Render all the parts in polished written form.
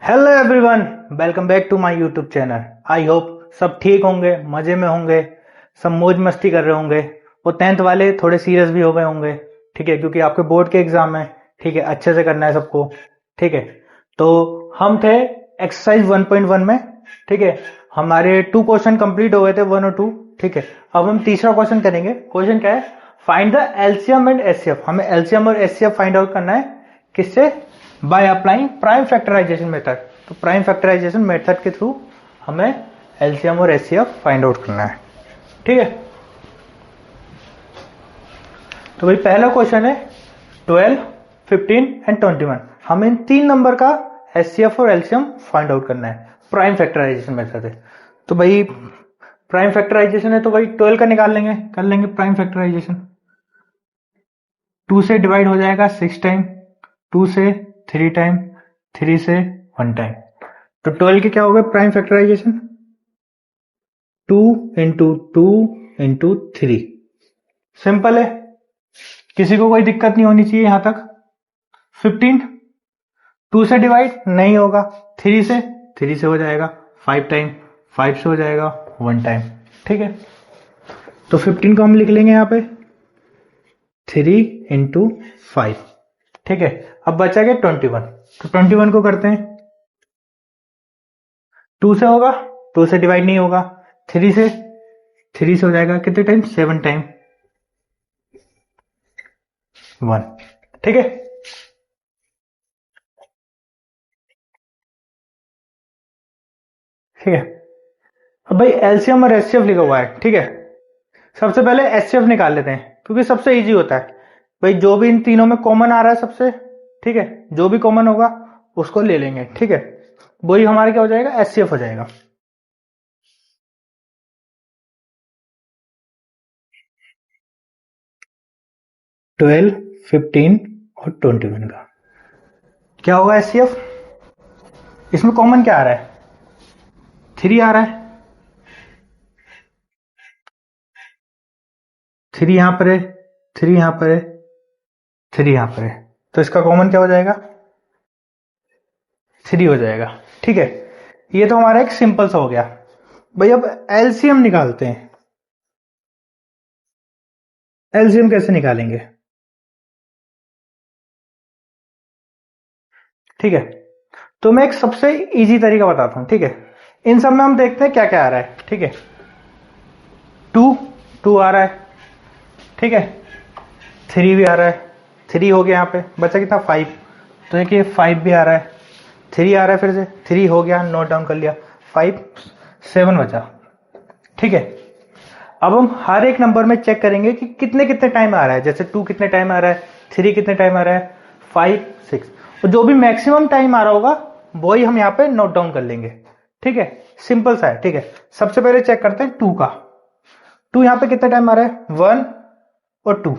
Hello everyone, welcome back to my YouTube channel. I hope सब ठीक होंगे, मजे में होंगे, सब मौज मस्ती कर रहे होंगे। वो 10th वाले थोड़े सीरियस भी हो गए होंगे, ठीक है, क्योंकि आपके बोर्ड के एग्जाम है। ठीक है, अच्छे से करना है सबको। ठीक है, तो हम थे एक्सरसाइज 1.1 में। ठीक है, हमारे 2 क्वेश्चन कंप्लीट हो गए थे, 1 और 2। ठीक है, अब हम तीसरा क्वेश्चन करेंगे। क्वेश्चन क्या है? Find the LCM and HCF. हमें एलसीएम और एचसीएफ फाइंड आउट करना है। किससे? By applying prime factorisation method. तो प्राइम फैक्टराइजेशन मेथड के थ्रू हमें एलसीएम और एचसीएफ फाइंड आउट करना है। ठीक है, तो भाई पहला क्वेश्चन है 12, 15 एंड 21। हमें इन 3 नंबर का एचसीएफ और एलसीएम फाइंड आउट करना है। प्राइम फैक्टराइजेशन मेथड है। तो भाई प्राइम फैक्टराइजेशन है तो भाई 12 का निकाल लेंगे, कर लेंगे प्राइम फैक्टराइजेशन। 2 से डिवाइड हो जाएगा 6 टाइम, 2 से 3 टाइम, 3 से 1 टाइम। तो 12 के क्या हो गए prime factorisation? 2 into 2 into 3। Simple है, किसी को कोई दिक्कत नहीं होनी चाहिए यहां तक। 15 2 से डिवाइड नहीं होगा, 3 से हो जाएगा 5 टाइम, 5 से हो जाएगा 1 टाइम। ठीक है, तो 15 को हम लिख लेंगे यहां पे 3 इंटू 5। ठीक है, अब बचा गया 21। तो 21 को करते हैं। 2 से होगा, 2 से डिवाइड नहीं होगा, 3 से हो जाएगा कितने टाइम? 7 टाइम, 1। ठीक है, ठीक है। अब भाई एलसीएम और एचसीएफ लिखा हुआ है। ठीक है, सबसे पहले एचसीएफ निकाल लेते हैं क्योंकि सबसे इजी होता है। भाई जो भी इन तीनों में कॉमन आ रहा है सबसे, ठीक है, जो भी कॉमन होगा उसको ले लेंगे। ठीक है, वही हमारा क्या हो जाएगा? एचसीएफ हो जाएगा। ट्वेल्व, 15 और 21 का क्या होगा एचसीएफ? इसमें कॉमन क्या आ रहा है? 3 आ रहा है। 3 यहां पर है, 3 यहां पर है, 3 यहां पर है। तो इसका कॉमन क्या हो जाएगा? 3 हो जाएगा। ठीक है, ये तो हमारा एक सिंपल सा हो गया। भाई अब एलसीएम निकालते हैं। एलसीएम कैसे निकालेंगे? ठीक है, तो मैं एक सबसे इजी तरीका बताता हूं। ठीक है, इन सब में हम देखते हैं क्या क्या आ रहा है। ठीक है, 2 2 आ रहा है। ठीक है, 3 भी आ रहा है, 3 हो गया, यहां पे बचा कितना? 5। तो देखिए 5 भी आ रहा है, 3 आ रहा है, फिर से 3 हो गया, नोट डाउन कर लिया, 5, 7 बचा। ठीक है, अब हम हर एक नंबर में चेक करेंगे कि कितने कितने टाइम आ रहा है। जैसे 2 कितने टाइम आ रहा है, 3 कितने टाइम आ रहा है, 5, 6, और जो भी मैक्सिमम टाइम आ रहा होगा वही हम यहाँ पे नोट डाउन कर लेंगे। ठीक है, सिंपल सा है। ठीक है, सबसे पहले चेक करते हैं 2 का। 2 यहाँ पे कितना टाइम आ रहा है? 1 और 2।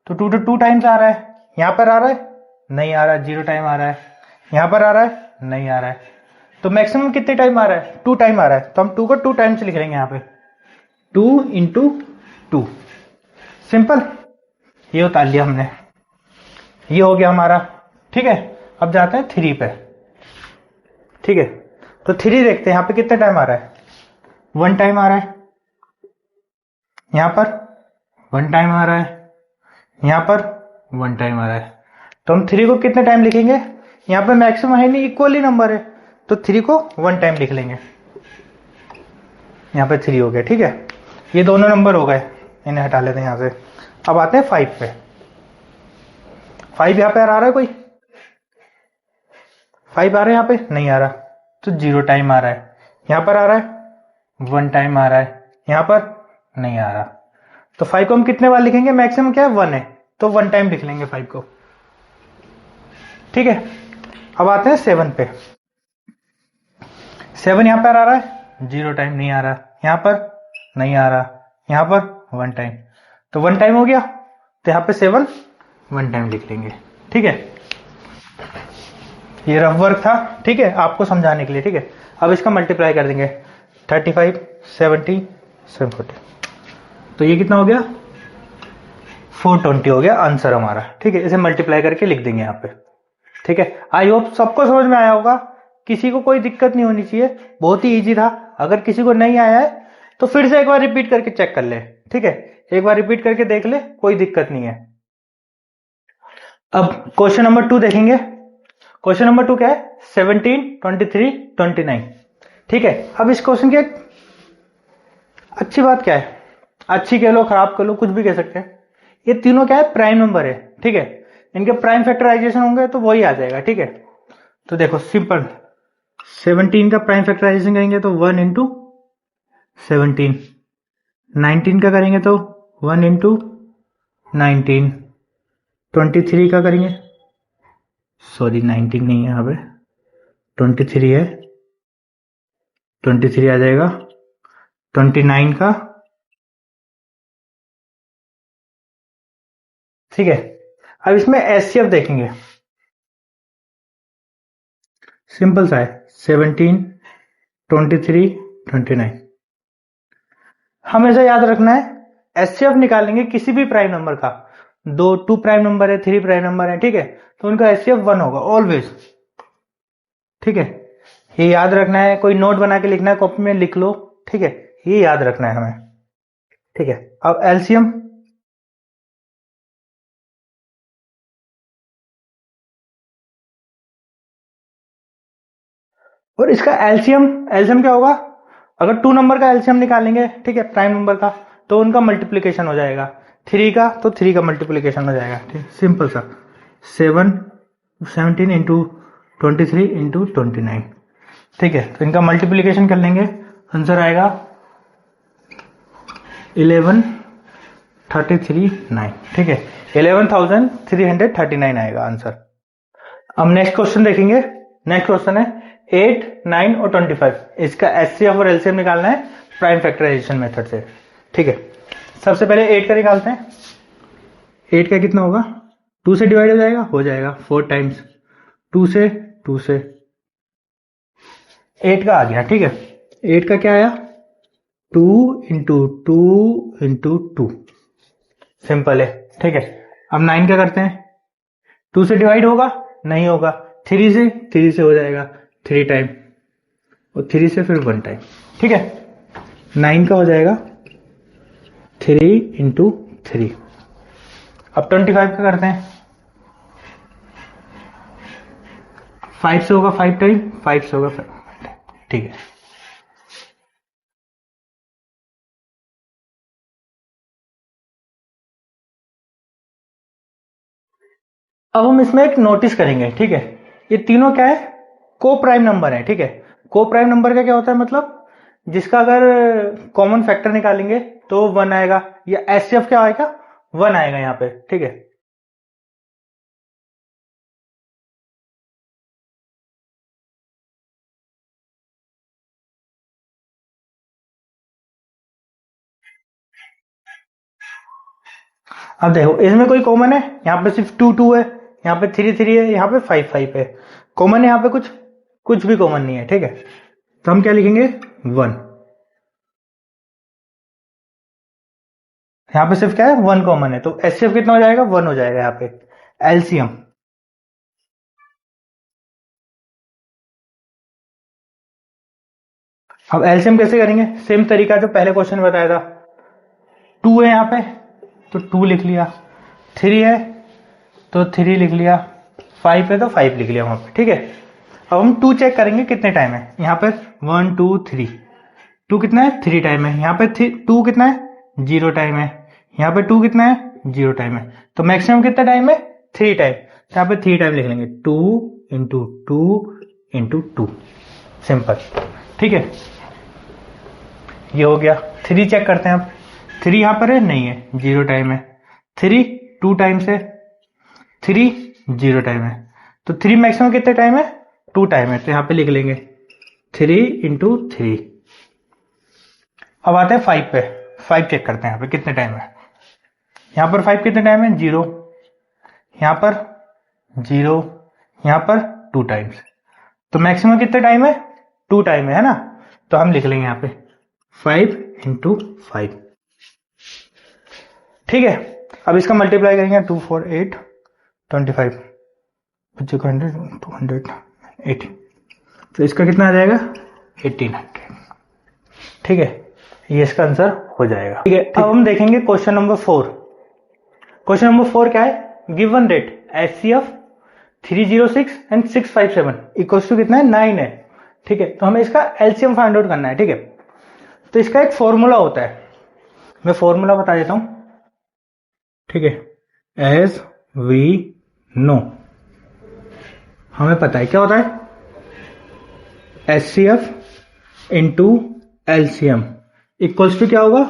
तो 2 to 2 टाइम्स आ रहा है। यहां पर आ रहा है? नहीं आ रहा है, 0 टाइम आ रहा है। यहां पर आ रहा है? नहीं आ रहा है। तो मैक्सिमम कितने टाइम आ रहा है? 2 टाइम आ रहा है। तो हम 2 को 2 टाइम्स लिख लेंगे यहां पे, 2 इंटू 2। सिंपल, ये उतार लिया हमने, ये हो गया हमारा। ठीक है, अब जाते हैं 3 पे। ठीक है, तो 3 देखते हैं यहां पे कितने टाइम आ रहा है? 1 टाइम आ रहा है। यहां पर 1 टाइम आ रहा है, यहां पर 1 टाइम आ रहा है। तो हम 3 को कितने टाइम लिखेंगे? यहां पे मैक्सिमम है नहीं, इक्वली नंबर है, तो 3 को 1 टाइम लिख लेंगे। यहां पे 3 हो गया। ठीक है, ये दोनों नंबर हो गए, इन्हें हटा लेते हैं यहां से। अब आते हैं 5 पे। 5 यहां पे आ रहा है? कोई 5 आ रहा है यहां पे? नहीं आ रहा, तो 0 टाइम आ रहा है। यहां पर आ रहा है? 1 टाइम आ रहा है। यहां पर नहीं आ रहा, तो 5 को हम कितने बार लिखेंगे? मैक्सिमम क्या है? 1 है, तो 1 टाइम लिख लेंगे 5 को। ठीक है, अब आते हैं 7 पे। 7 यहां पर आ रहा है? 0 टाइम, नहीं आ रहा। यहां पर नहीं आ रहा, यहां पर 1 टाइम, तो 1 टाइम हो गया। तो यहां पे 7 1 टाइम लिख लेंगे। ठीक है, ये रफ वर्क था, ठीक है, आपको समझाने के लिए। ठीक है, अब इसका मल्टीप्लाई कर देंगे, 35, 70, 740। तो ये कितना हो गया? 420 हो गया आंसर हमारा। ठीक है, इसे मल्टीप्लाई करके लिख देंगे यहाँ पे। ठीक है, आई होप सबको समझ में आया होगा किसी को कोई दिक्कत नहीं होनी चाहिए, बहुत ही इजी था। अगर किसी को नहीं आया है तो फिर से एक बार रिपीट करके चेक कर ले, ठीक है, एक बार रिपीट करके देख ले, कोई दिक्कत नहीं है। अब क्वेश्चन नंबर 2 देखेंगे। क्वेश्चन नंबर 2 क्या है? 17, 23, 29, ठीक है। अब इस क्वेश्चन की अच्छी बात क्या है, अच्छी कह लो, खराब कह लो, कुछ भी कह सकते हैं, ये तीनों क्या है? प्राइम नंबर है, ठीक है। इनके प्राइम फैक्टराइजेशन होंगे तो वही आ जाएगा, ठीक है। तो देखो सिंपल, 17 का प्राइम फैक्टराइजेशन करेंगे तो 1 इंटू 17, 19 का करेंगे तो 1 इंटू 19, 23 का करेंगे, सॉरी 19 नहीं है यहाँ पे, 23 है, 23 आ जाएगा, 29 का, ठीक है। अब इसमें एचसीएफ देखेंगे, सिंपल सा है, 17, 23, 29। हमेशा याद रखना है, एचसीएफ निकालेंगे किसी भी प्राइम नंबर का, 2 प्राइम नंबर है, 3 प्राइम नंबर है, ठीक है, तो उनका एचसीएफ 1 होगा ऑलवेज, ठीक है। ये याद रखना है, कोई नोट बना के लिखना है, कॉपी में लिख लो, ठीक है, ये याद रखना है हमें, ठीक है। अब एलसीएम, और इसका एलसीएम, एलसीएम क्या होगा? अगर 2 नंबर का एलसीएम निकालेंगे, ठीक है, प्राइम नंबर का, तो उनका मल्टीप्लीकेशन हो जाएगा, 3 का तो 3 का मल्टीप्लीकेशन हो जाएगा, ठीक, सिंपल सा, 17 इंटू 23 इंटू 29, ठीक है। तो इनका मल्टीप्लीकेशन कर लेंगे, आंसर आएगा 11,339, ठीक है, 11,339 आएगा आंसर। अब नेक्स्ट क्वेश्चन देखेंगे। नेक्स्ट क्वेश्चन है 8, 9 और 25, इसका एचसीएफ और एलसीएम निकालना है प्राइम फैक्टराइजेशन मेथड से, ठीक है। सबसे पहले 8 का निकालते हैं। 8 का कितना होगा? 2 से डिवाइड हो जाएगा 4 टाइम्स, 2 से 2 से 8 का आ गया, ठीक है। 8 का क्या आया? 2 इंटू 2 इंटू 2, सिंपल है, ठीक है। अब 9 का करते हैं, 2 से डिवाइड होगा? नहीं होगा, 3 से हो जाएगा 3 टाइम, और 3 से फिर 1 टाइम, ठीक है। 9 का हो जाएगा 3 इंटू 3। अब 25 का करते हैं, 5 से होगा 5 टाइम, 5 से होगा 5 टाइम, ठीक है। अब हम इसमें एक नोटिस करेंगे, ठीक है। ये तीनों क्या है? को प्राइम नंबर है, ठीक है। को प्राइम नंबर का क्या होता है? मतलब जिसका अगर कॉमन फैक्टर निकालेंगे तो 1 आएगा, या एचसीएफ क्या आएगा? 1 आएगा यहाँ पे, ठीक है। अब देखो इसमें कोई कॉमन है? यहाँ पे सिर्फ 2 है, यहाँ पे 3 है, यहाँ पे 5 है। कॉमन है यहाँ पे? कुछ भी कॉमन नहीं है, ठीक है। तो हम क्या लिखेंगे? 1। यहाँ पे सिर्फ क्या है? 1 कॉमन है, तो एचसीएफ कितना हो जाएगा? 1 हो जाएगा यहाँ पे। एलसीएम, अब एलसीएम कैसे करेंगे? सेम तरीका जो पहले क्वेश्चन में बताया था। 2 है यहाँ पे तो 2 लिख लिया, 3 है तो 3 लिख लिया, 5 है तो 5 लिख लिया वहां पे, ठीक है। अब हम 2 चेक करेंगे कितने टाइम है। यहाँ पे 1 2 3, 2 कितना है? 3 टाइम है। यहाँ पे 2 कितना है? 0 टाइम है। यहाँ पे 2 कितना है? 0 टाइम है। तो मैक्सिमम कितना टाइम है? 3 टाइम। तो यहाँ पे 3 टाइम लिख लेंगे, 2 इंटू 2 इंटू 2, सिंपल, ठीक है। ये हो गया। 3 चेक करते हैं अब। 3 यहाँ पर है? नहीं है, 0 टाइम है। 3 2 टाइम से, 3 0 टाइम है। तो 3 मैक्सिमम कितने टाइम है? 2 टाइम है, तो यहाँ पे लिख लेंगे 3 इंटू 3। अब आते हैं 5 पे। 5 चेक करते हैं यहाँ पे कितने टाइम है। यहाँ पर 5 कितने टाइम है? 0, यहाँ पर 0, यहाँ पर 2 टाइम्स। तो मैक्सिमम कितने टाइम है? 2 टाइम है ना। तो हम लिख लेंगे यहाँ पे 5 इंटू 5, ठीक है। अब इसका मल्टीप्लाई करेंगे, 2 4 8 25, 100 280, तो इसका कितना आ जाएगा 1800। ठीक है, ये इसका आंसर हो जाएगा। ठीक है, अब हम देखेंगे क्वेश्चन नंबर 4। क्वेश्चन नंबर 4 क्या है, given that HCF 306 and 657 equals to कितना है 9 है। ठीक है, तो हमें इसका एलसीएम फाइंड आउट करना है। ठीक है, तो इसका एक फॉर्मूला होता है, मैं फॉर्मूला बता देता हूं। ठीक है, एज वी नो, हमें पता है क्या होता है, HCF into LCM equals to क्या होगा,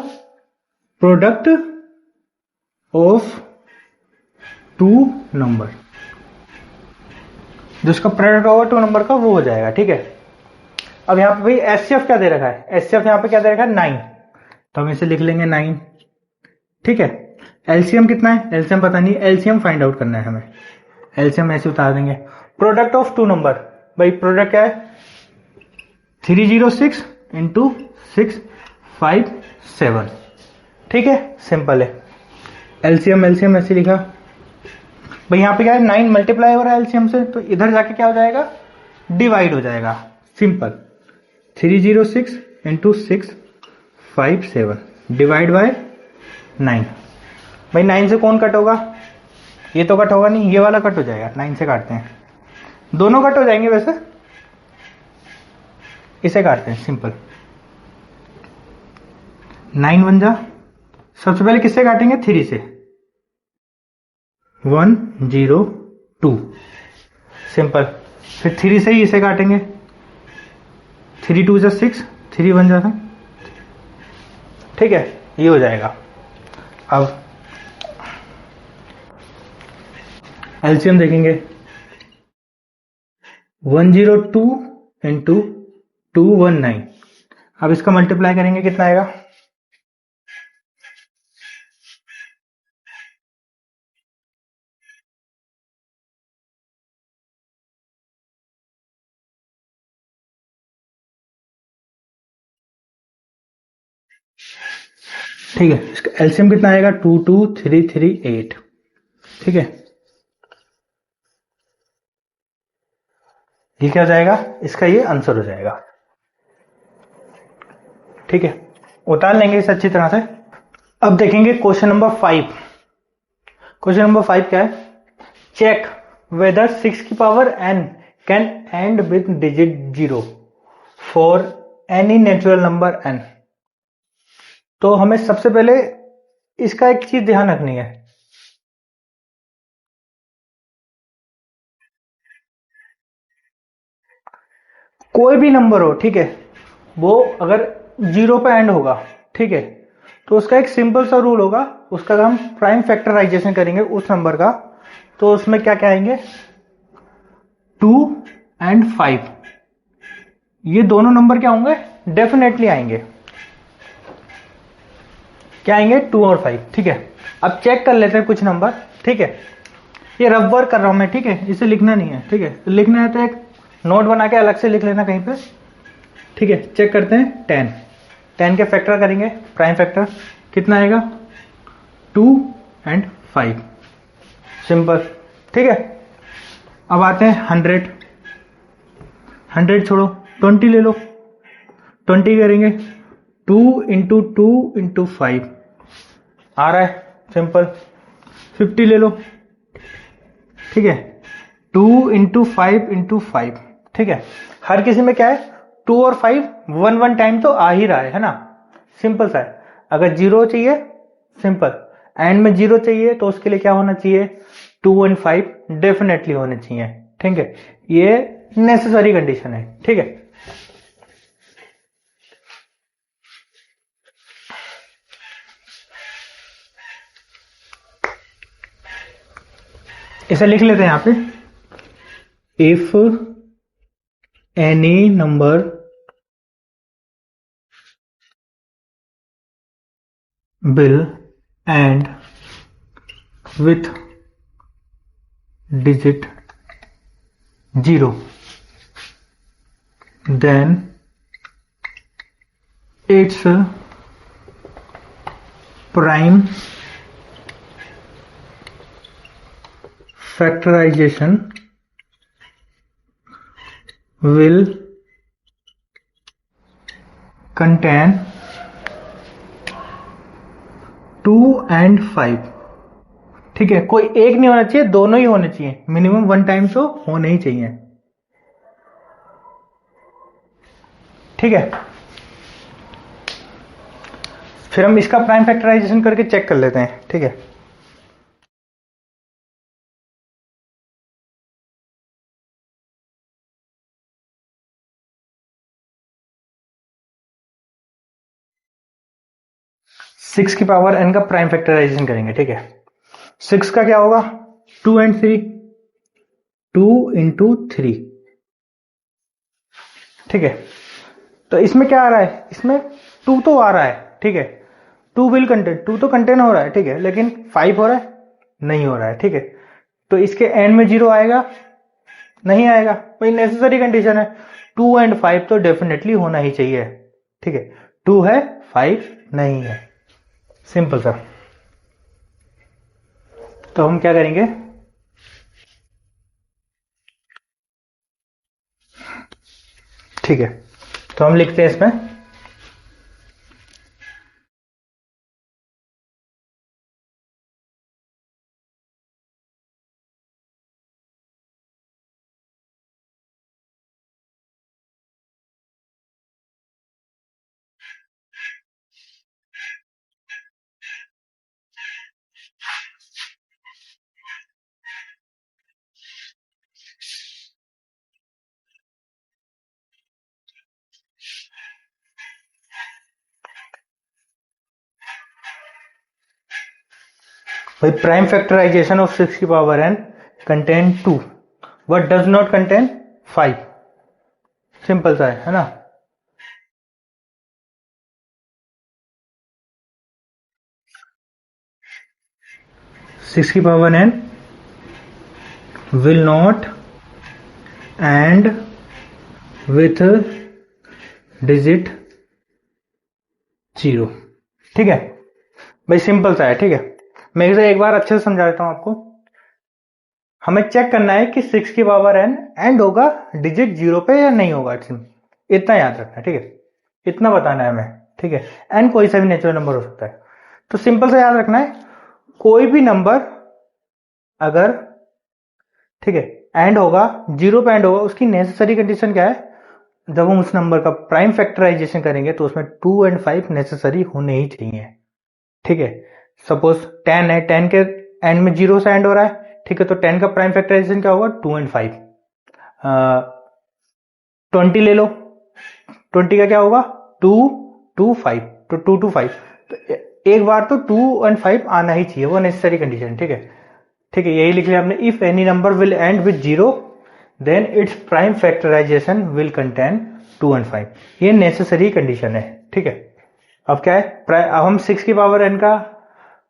प्रोडक्ट ऑफ टू नंबर, जिसका प्रोडक्ट होगा टू नंबर का वो हो जाएगा। ठीक है, अब यहां पे भाई HCF क्या दे रखा है, HCF यहां पे क्या दे रखा है 9, तो हम इसे लिख लेंगे 9। ठीक है, एलसीएम कितना है, एलसीएम पता नहीं, एलसीएम फाइंड आउट करना है हमें, एलसीएम ऐसे उतार देंगे। प्रोडक्ट ऑफ टू नंबर, भाई प्रोडक्ट क्या है 306 इंटू 657। ठीक है, सिंपल है, एलसीएम एलसीएम ऐसे लिखा। भाई यहां पे क्या है 9 मल्टीप्लाई हो रहा है एलसीएम से, तो इधर जाके क्या हो जाएगा, डिवाइड हो जाएगा। Simple, 306 into 657 divide by 9। भाई 9 से कौन कट होगा, ये तो कट होगा नहीं, ये वाला कट हो जाएगा, 9 से काटते हैं, दोनों कट हो जाएंगे वैसे, इसे काटते हैं सिंपल। 9 बन जा, सबसे पहले किससे काटेंगे 3 से, 102 सिंपल, फिर 3 से ही इसे काटेंगे, 3 2 जा 6, 3 बन जाता। ठीक है, ये हो जाएगा। अब एलसीएम देखेंगे, 102 इंटू 219, अब इसका मल्टीप्लाई करेंगे कितना आएगा, ठीक है, इसका एलसीएम कितना आएगा 22338। ठीक है, ये क्या हो जाएगा, इसका ये आंसर हो जाएगा। ठीक है, उतार लेंगे इसे अच्छी तरह से। अब देखेंगे क्वेश्चन नंबर 5। क्वेश्चन नंबर 5 क्या है, चेक वेदर 6 की power n can and with digit 0 for any natural number n। तो हमें सबसे पहले इसका एक चीज ध्यान रखनी है, कोई भी नंबर हो, ठीक है, वो अगर 0 पे एंड होगा, ठीक है, तो उसका एक सिंपल सा रूल होगा, उसका हम प्राइम फैक्टराइजेशन करेंगे उस नंबर का, तो उसमें क्या क्या आएंगे 2 एंड 5, ये दोनों नंबर क्या होंगे, डेफिनेटली आएंगे, क्या आएंगे 2 और 5। ठीक है, अब चेक कर लेते हैं कुछ नंबर। ठीक है, ये रफ वर्क कर रहा हूं मैं, ठीक है, इसे लिखना नहीं है। ठीक है, तो लिखना है तो एक नोट बना के अलग से लिख लेना कहीं पे। ठीक है, चेक करते हैं 10 के फैक्टर करेंगे, प्राइम फैक्टर कितना आएगा 2 एंड 5, सिंपल। ठीक है, अब आते हैं 100 छोड़ो 20 ले लो, 20 करेंगे 2 इंटू 2 इंटू 5 आ रहा है, सिंपल। 50 ले लो, ठीक है, 2 इंटू 5 इंटू 5। ठीक है, हर किसी में क्या है 2 और 5 1 टाइम तो आ ही रहा है ना, सिंपल सा है। अगर 0 चाहिए, सिंपल, एंड में 0 चाहिए तो उसके लिए क्या होना चाहिए 2 एंड 5 डेफिनेटली होने चाहिए। ठीक है, ये नेसेसरी कंडीशन है। ठीक है, इसे लिख लेते हैं यहां पे, if any number will end with digit 0, then its prime factorization will contain 2 and 5। ठीक है, कोई एक नहीं होना चाहिए, दोनों ही होने चाहिए, मिनिमम 1 टाइम तो होने ही चाहिए। ठीक है, फिर हम इसका प्राइम फैक्टराइजेशन करके चेक कर लेते हैं। ठीक है, सिक्स की पावर n का प्राइम फैक्टराइजेशन करेंगे। ठीक है, 6 का क्या होगा, 2 and 3, 2 into 3। ठीक है, तो इसमें क्या आ रहा है, इसमें 2 तो आ रहा है। ठीक है, 2 विल कंटेन, 2 तो कंटेन हो रहा है। ठीक है, लेकिन 5 हो रहा है, नहीं हो रहा है। ठीक है, तो इसके एंड में 0 आएगा, नहीं आएगा, भाई नेसेसरी कंडीशन है, 2 and 5 तो डेफिनेटली होना ही चाहिए। ठीक है, 2 है, 5 नहीं है, सिंपल सा। तो हम क्या करेंगे, ठीक है, तो हम लिखते हैं इसमें भाई प्राइम फैक्टराइजेशन ऑफ 6 की power n contain 2 but does not contain 5। Simple सा है ना। सिक्स की power n will not and with digit 0। ठीक है, भाई सिंपल सा है। ठीक है, मैं इसे एक बार अच्छे से समझा देता हूं आपको। हमें चेक करना है कि 6 की पावर n एंड होगा डिजिट 0 पे या नहीं होगा, इतना याद रखना है। ठीक है, इतना बताना है हमें। ठीक है, n कोई सा भी नेचुरल नंबर हो सकता है, तो सिंपल सा याद रखना है, कोई भी नंबर अगर, ठीक है, एंड होगा 0 पे एंड होगा, उसकी नेसेसरी कंडीशन क्या है, जब हम उस नंबर का प्राइम फैक्टराइजेशन करेंगे तो उसमें 2 and 5 नेसेसरी होने ही चाहिए। ठीक है, सपोज 10 है, 10 के एंड में 0 से एंड हो रहा है। ठीक है, तो 10 का प्राइम फैक्टराइजेशन क्या होगा, 2 and 5। 20 ले लो, 20 का क्या होगा, 2 2 5, तो 2 to 5, तो एक बार तो 2 and 5 आना ही चाहिए, वो नेसेसरी कंडीशन। ठीक है, ठीक है, यही लिख लिया आपने, if any number will end with 0 then it's prime factorisation will contain 2 and 5, ये नेसेसरी कंडीशन है। ठीक है, अब क्या है, अब हम 6 की पावर n का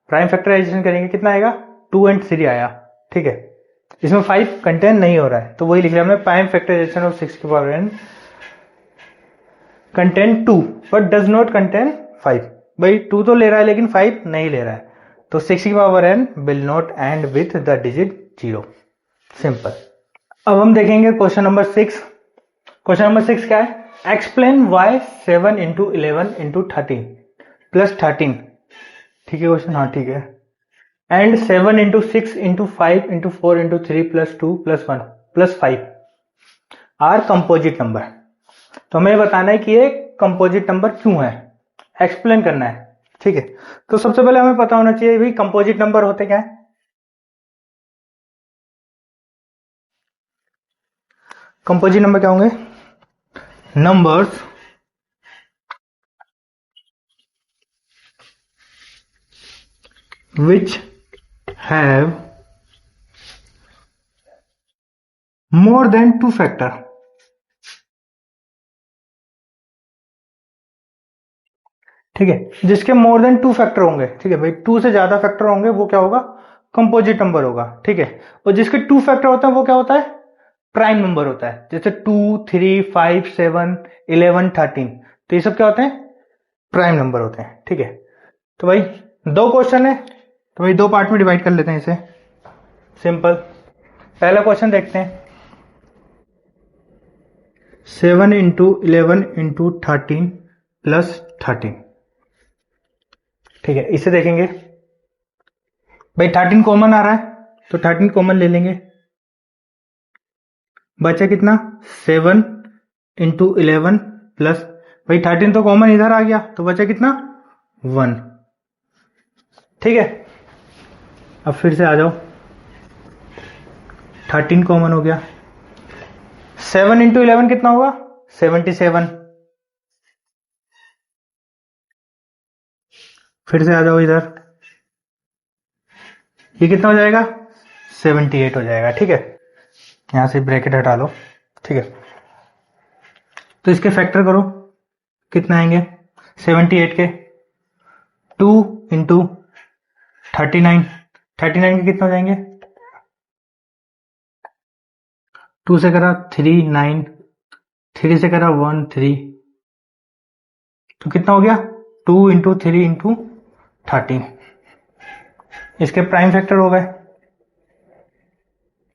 प्राइम फैक्टराइजेशन करेंगे, कितना आएगा, 2 and 3 आया। ठीक है, इसमें 5 कंटेन नहीं हो रहा है, तो वही लिख लिया हमने, प्राइम फैक्टराइजेशन ऑफ 6 की power n contain 2 but does not contain 5। भाई 2 तो ले रहा है लेकिन 5 नहीं ले रहा है, तो 6 की power n will not and with the digit 0। Simple. अब हम देखेंगे क्वेश्चन नंबर 6। क्वेश्चन नंबर 6 क्या है, explain why 7 into 11 into 13 plus 13। ठीक है क्वेश्चन, हाँ ठीक है, and 7 into 6 into 5 into 4 into 3 plus 2 plus 1 plus 5 are composite number. तो हमें बताना है कि ये कंपोजिट नंबर क्यों है, एक्सप्लेन करना है। ठीक है, तो सबसे पहले हमें पता होना चाहिए भाई कंपोजिट नंबर होते क्या है। कंपोजिट नंबर क्या होंगे, numbers which have more than 2 factor. ठीक है, जिसके मोर देन 2 फैक्टर होंगे, ठीक है भाई, 2 से ज्यादा फैक्टर होंगे वो क्या होगा, कंपोजिट नंबर होगा। ठीक है, और जिसके 2 फैक्टर होता है वो क्या होता है, प्राइम नंबर होता है, जैसे 2 3 5 7 11 13, तो ये सब क्या होते हैं, प्राइम नंबर होते हैं। ठीक है, तो भाई दो क्वेश्चन है, तो भाई दो पार्ट में डिवाइड कर लेते हैं इसे। सिंपल, पहला क्वेश्चन देखते हैं, 7 into 11 into 13 प्लस 13। ठीक है, इसे देखेंगे भाई 13 कॉमन आ रहा है तो 13 कॉमन ले लेंगे। बचा कितना 7 इंटू 11 प्लस, भाई 13 तो कॉमन इधर आ गया तो बचा कितना 1। ठीक है, अब फिर से आ जाओ, 13 कॉमन हो गया, 7 इंटू 11 कितना होगा 77। फिर से आ जाओ इधर, ये कितना हो जाएगा 78 हो जाएगा। ठीक है, यहां से ब्रैकेट हटा लो। ठीक है, तो इसके फैक्टर करो, कितना आएंगे 78 के 2 इंटू 39, 39 के कितना हो जाएंगे 2 से करा 3 9, 3 से करा 1 3, तो कितना हो गया 2 इंटू 3 इंटू 13, इसके प्राइम फैक्टर हो गए।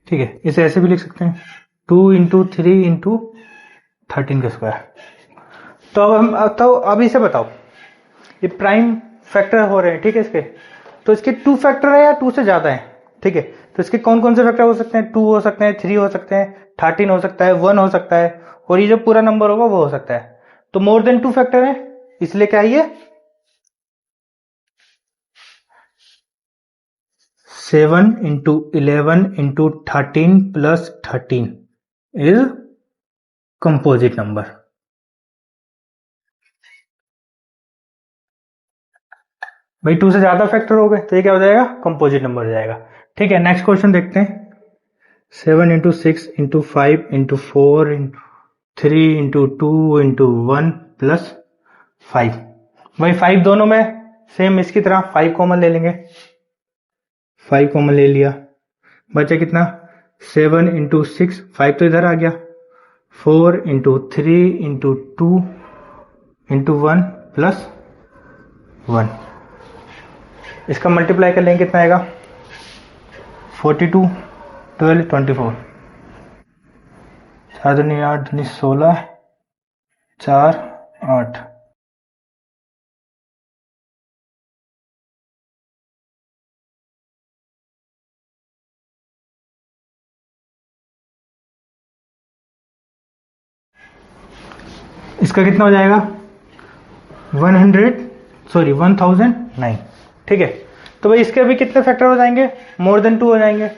ठीक है, इसे ऐसे भी लिख सकते हैं 2 इंटू 3 इंटू 13 का स्क्वायर। तो अब इसे बताओ, ये प्राइम फैक्टर हो रहे हैं, ठीक है इसके, तो इसके 2 फैक्टर है या 2 से ज्यादा है। ठीक है, तो इसके कौन कौन से फैक्टर हो सकते हैं 2 हो सकते हैं 3 हो सकते हैं 13 हो सकता है 1 हो सकता है, और ये जो पूरा नंबर होगा वो हो सकता है। तो मोर देन 2 फैक्टर है, इसलिए क्या है ये 7 into 11 into 13 plus 13 is composite number. भाई 2 से ज्यादा फैक्टर हो गए तो ये क्या हो जाएगा कंपोजिट नंबर हो जाएगा। ठीक है, नेक्स्ट क्वेश्चन देखते हैं, 7 into 6 into 5 into 4 into 3 into 2 into 1 plus 5। भाई 5 दोनों में सेम इसकी तरह 5 कॉमन ले लेंगे, 5 कॉमन ले लिया, बचा कितना 7 इंटू 6, 5 तो इधर आ गया, 4 इंटू 3 इंटू 2 इंटू 1 प्लस 1। इसका मल्टीप्लाई कर लेंगे कितना आएगा 42 12 24, 4 दूनी 8 दूनी 16 4 8। इसका कितना हो जाएगा 1009। ठीक है, तो भाई इसके अभी कितने फैक्टर हो जाएंगे मोर देन 2 हो जाएंगे,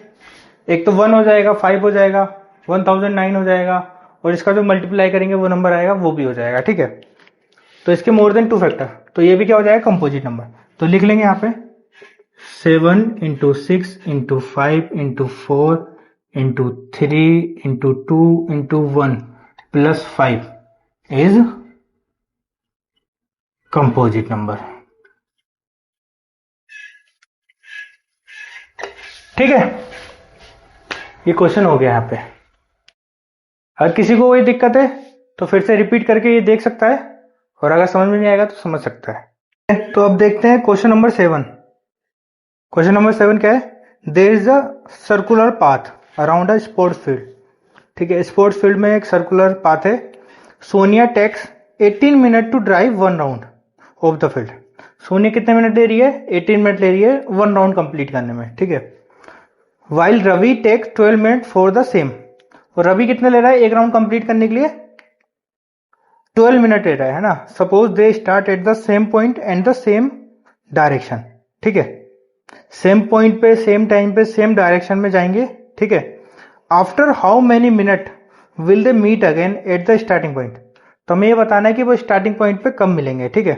एक तो 1 हो जाएगा 5 हो जाएगा 1009 हो जाएगा, और इसका जो मल्टीप्लाई करेंगे वो नंबर आएगा वो भी हो जाएगा। ठीक है, तो इसके मोर देन 2 फैक्टर, तो ये भी क्या हो जाएगा कंपोजिट नंबर। तो लिख लेंगे यहाँ पे 7 into 6 into 5 into 4 into 3 into 2 into 1 plus 5 is composite number. ठीक है, ये क्वेश्चन हो गया यहाँ पे। अगर किसी को कोई दिक्कत है तो फिर से रिपीट करके ये देख सकता है, और अगर समझ में नहीं आएगा तो समझ सकता है। तो अब देखते हैं क्वेश्चन नंबर 7। क्वेश्चन नंबर 7 क्या है, there is a circular path around a sports field. ठीक है, स्पोर्ट्स फील्ड में एक सर्कुलर पाथ है, Sonia takes 18 minute to drive 1 round of the field. Sonia कितने मिनट ले रही है 18 मिनट ले रही है 1 राउंड कंप्लीट करने में। ठीक है, while Ravi takes 12 minute for the same, और रवि कितने ले रहा है एक राउंड कंप्लीट करने के लिए 12 मिनट ले रहा है ना। Suppose they start at the same point and the same direction. ठीक है, सेम पॉइंट पे सेम टाइम पे सेम डायरेक्शन में जाएंगे। ठीक है, after how many minute will they meet again at the starting point, तो हमें ये बताना है कि वो स्टार्टिंग पॉइंट पे कब मिलेंगे। ठीक है,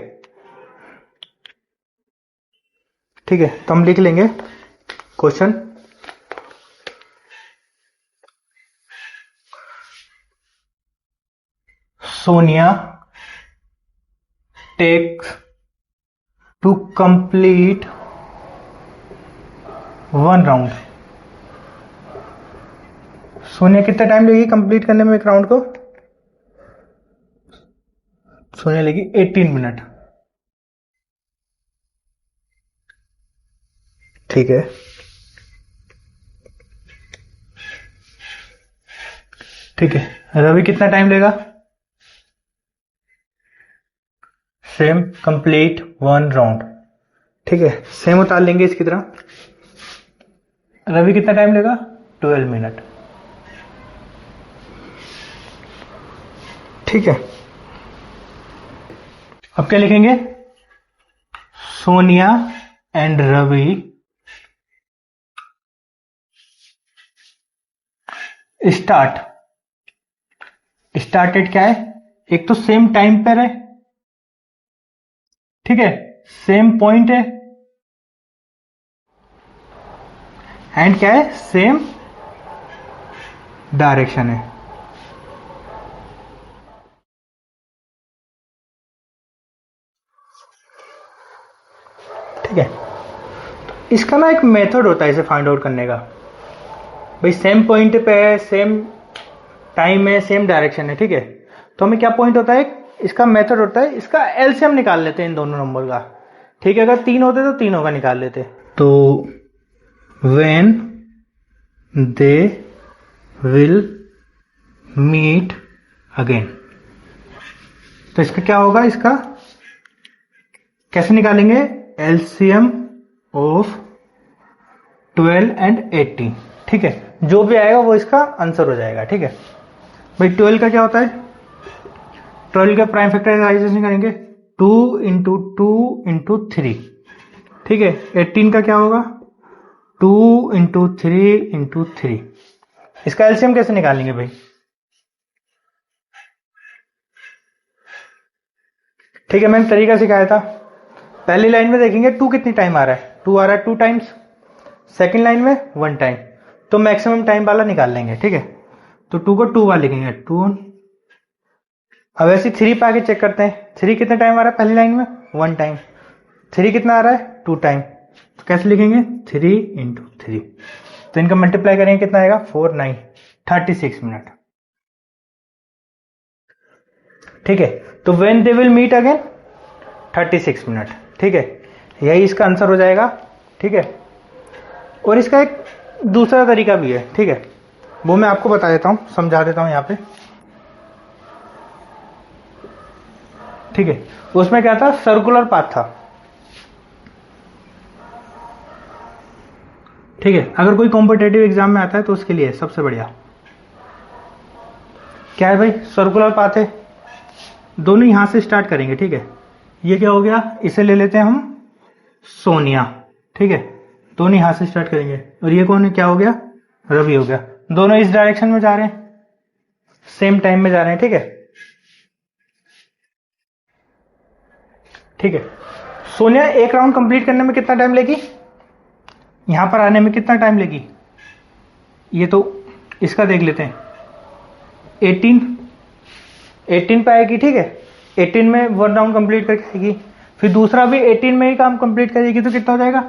ठीक है, तो हम लिख लेंगे question, Sonia takes to complete 1 round. Sonia कितना टाइम लेगी कंप्लीट करने में एक राउंड को, सोनिया लेगी 18 मिनट। ठीक है, ठीक है, रवि कितना टाइम लेगा सेम कंप्लीट 1 राउंड। ठीक है, सेम उतार लेंगे इसकी तरह। रवि कितना टाइम लेगा? 12 मिनट। ठीक है, अब क्या लिखेंगे? सोनिया एंड रवि स्टार्टेड क्या है? एक तो सेम टाइम पर है, ठीक है, सेम पॉइंट है, एंड क्या है? सेम डायरेक्शन है। ठीक है, इसका ना एक मेथड होता है इसे फाइंड आउट करने का। भाई सेम पॉइंट पे है, सेम टाइम है, सेम डायरेक्शन है, ठीक है, तो हमें क्या पॉइंट होता है? इसका मेथड होता है, इसका एलसीएम निकाल लेते हैं इन दोनों नंबर का। ठीक है, अगर 3 होते तो तीनों का निकाल लेते। तो when they will meet again, तो इसका क्या होगा? इसका कैसे निकालेंगे? LCM of 12 and 18। ठीक है, जो भी आएगा वो इसका आंसर हो जाएगा। ठीक है भाई, 12 का क्या होता है? 12 का प्राइम फैक्टराइजेशन करेंगे 2 इंटू 2 इंटू 3। ठीक है, 18 का क्या होगा? 2 इंटू 3 इंटू 3। इसका एलसीएम कैसे निकालेंगे भाई? ठीक है, मैंने तरीका सिखाया था। पहली लाइन में देखेंगे 2 कितनी टाइम आ रहा है? 2 आ रहा है 2 टाइम्स। सेकेंड लाइन में 1 टाइम, तो मैक्सिमम टाइम वाला निकाल लेंगे। ठीक है, तो 2 को 2 वाला लिखेंगे 2। अब ऐसे 3 पे आके चेक करते हैं, 3 कितने टाइम आ रहा है पहली लाइन में? 1 टाइम। 3 कितना आ रहा है? 2 टाइम, तो कैसे लिखेंगे? 3 इंटू 3, तो इनका मल्टीप्लाई करेंगे कितना आएगा? 4 9 36 मिनट। ठीक है, तो when they will meet again 36 minute. ठीक है, यही इसका आंसर हो जाएगा। ठीक है, और इसका एक दूसरा तरीका भी है। ठीक है, वो मैं आपको बता देता हूं, समझा देता हूं यहां पे। ठीक है, उसमें क्या था? सर्कुलर पाथ था। ठीक है, अगर कोई कॉम्पिटेटिव एग्जाम में आता है तो उसके लिए सबसे बढ़िया क्या है भाई? सर्कुलर पाथ है। दोनों यहां से स्टार्ट करेंगे। ठीक है, ये क्या हो गया? इसे ले लेते हैं हम सोनिया। ठीक है, दोनों यहां से स्टार्ट करेंगे, और ये कौन है? क्या हो गया? रवि हो गया। दोनों इस डायरेक्शन में जा रहे हैं, सेम टाइम में जा रहे हैं। ठीक है, ठीक है, सोनिया एक राउंड कंप्लीट करने में कितना टाइम लेगी? यहां पर आने में कितना टाइम लेगी? ये तो इसका देख लेते हैं। 18 पे आएगी। ठीक है, 18 में 1 राउंड कंप्लीट करके आएगी, फिर दूसरा भी 18 में ही काम कंप्लीट करेगी, तो कितना हो जाएगा?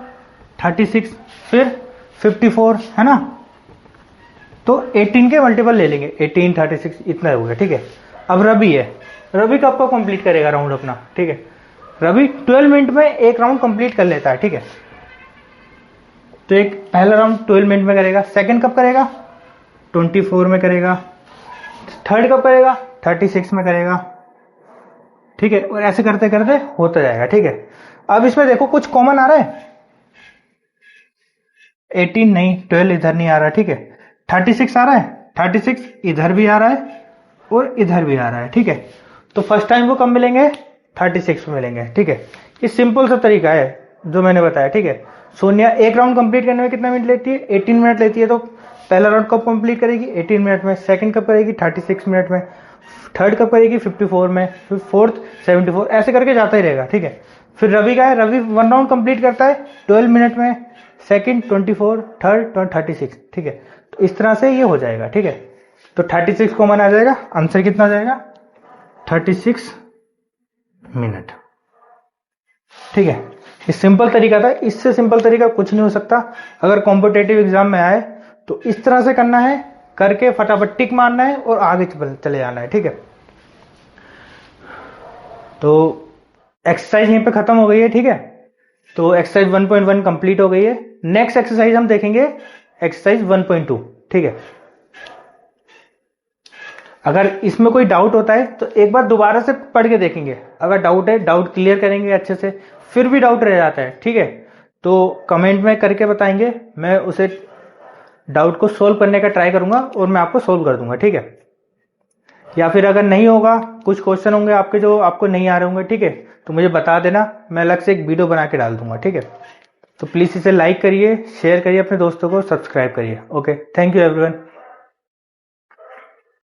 36, फिर 54, है ना? तो 18 के मल्टीपल ले लेंगे, 18 36 इतना हो गया। ठीक है, अब रवि है। रवि कब को कंप्लीट करेगा राउंड अपना? ठीक है, रवि 12 मिनट में एक राउंड कंप्लीट कर लेता है। ठीक है, तो एक पहला राउंड 12 मिनट में करेगा, सेकंड कब करेगा? 24 में करेगा, थर्ड कब करेगा? 36 में करेगा। ठीक है, और ऐसे करते करते होता जाएगा। ठीक है, अब इसमें देखो कुछ कॉमन आ रहा है? 18 नहीं, 12 इधर नहीं आ रहा है। ठीक है, 36 आ रहा है, 36 इधर भी आ रहा है और इधर भी आ रहा है। ठीक है, तो फर्स्ट टाइम वो कब मिलेंगे? 36 में मिलेंगे। ठीक है, ये सिंपल सा तरीका है जो मैंने बताया। ठीक है, सोनिया एक राउंड कंप्लीट करने में कितना मिनट लेती है? 18 मिनट लेती है। तो पहला राउंड कब कंप्लीट करेगी? 18 मिनट में। सेकंड कब करेगी? 36 मिनट में। थर्ड कब करेगी? 54 में। फिर फोर्थ 74, ऐसे करके जाता ही रहेगा। ठीक है, फिर रवि का है, रवि 1 राउंड कंप्लीट करता है 12 मिनट में, सेकंड 24, थर्ड 36। ठीक है, तो इस तरह से ये हो जाएगा। ठीक है, तो 36 कॉमन आ जाएगा, आंसर कितना आ जाएगा? 36 मिनट। ठीक है, ये सिंपल तरीका था, इससे सिंपल तरीका कुछ नहीं हो सकता। अगर कॉम्पिटेटिव एग्जाम में आए तो इस तरह से करना है, करके फटाफट टिक मारना है और आगे चले जाना है। ठीक है, तो एक्सरसाइज यहीं पे खत्म हो गई है। ठीक है, तो एक्सरसाइज 1.1 कंप्लीट हो गई है। नेक्स्ट एक्सरसाइज हम देखेंगे एक्सरसाइज 1.2। ठीक है, अगर इसमें कोई डाउट होता है तो एक बार दोबारा से पढ़ के देखेंगे, अगर डाउट है डाउट क्लियर करेंगे अच्छे से, फिर भी डाउट रह जाता है ठीक है तो कमेंट में करके बताएंगे, मैं उसे डाउट को सोल्व करने का ट्राई करूंगा और मैं आपको सोल्व कर दूंगा ठीक है। या फिर अगर नहीं होगा, कुछ क्वेश्चन होंगे आपके जो आपको नहीं आ रहे होंगे ठीक है, तो मुझे बता देना, मैं अलग से एक वीडियो बना के डाल दूंगा ठीक है। तो प्लीज़ इसे लाइक करिए, शेयर करिए अपने दोस्तों को, सब्सक्राइब करिए। Okay, thank you everyone.